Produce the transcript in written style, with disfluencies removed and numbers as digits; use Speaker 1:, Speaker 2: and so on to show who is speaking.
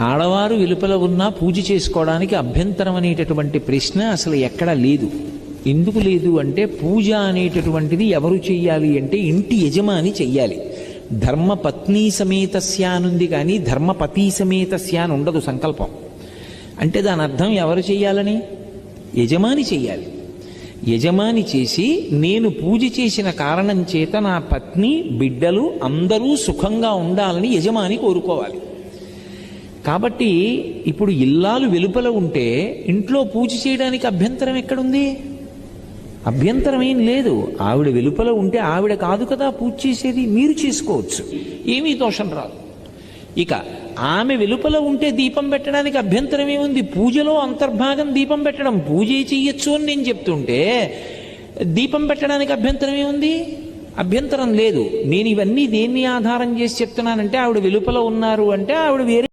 Speaker 1: ఆడవారు వెలుపల ఉన్నా పూజ చేసుకోవడానికి అభ్యంతరం అనేటటువంటి ప్రశ్న అసలు ఎక్కడా లేదు. ఎందుకు లేదు అంటే పూజ అనేటటువంటిది ఎవరు చెయ్యాలి అంటే ఇంటి యజమాని చెయ్యాలి. ధర్మపత్ని సమేతస్య అనుంది కానీ ధర్మపతి సమేతస్య అని ఉండదు సంకల్పం. అంటే దాని అర్థం ఎవరు చెయ్యాలని? యజమాని చెయ్యాలి. యజమాని చేసి నేను పూజ చేసిన కారణం చేత నా పత్ని బిడ్డలు అందరూ సుఖంగా ఉండాలని యజమాని కోరుకోవాలి. కాబట్టి ఇప్పుడు ఇల్లాలు వెలుపల ఉంటే ఇంట్లో పూజ చేయడానికి అభ్యంతరం ఎక్కడుంది? అభ్యంతరం ఏం లేదు. ఆవిడ వెలుపల ఉంటే ఆవిడ కాదు కదా పూజ చేసేది, మీరు చేసుకోవచ్చు, ఏమీ దోషం రాదు. ఇక ఆమె వెలుపల ఉంటే దీపం పెట్టడానికి అభ్యంతరం ఏముంది? పూజలో అంతర్భాగం దీపం పెట్టడం, పూజే చెయ్యొచ్చు అని నేను చెప్తుంటే దీపం పెట్టడానికి అభ్యంతరం ఏముంది? అభ్యంతరం లేదు. నేను ఇవన్నీ దేన్ని ఆధారం చేసి చెప్తున్నానంటే ఆవిడ వెలుపల ఉన్నారు అంటే ఆవిడ వేరే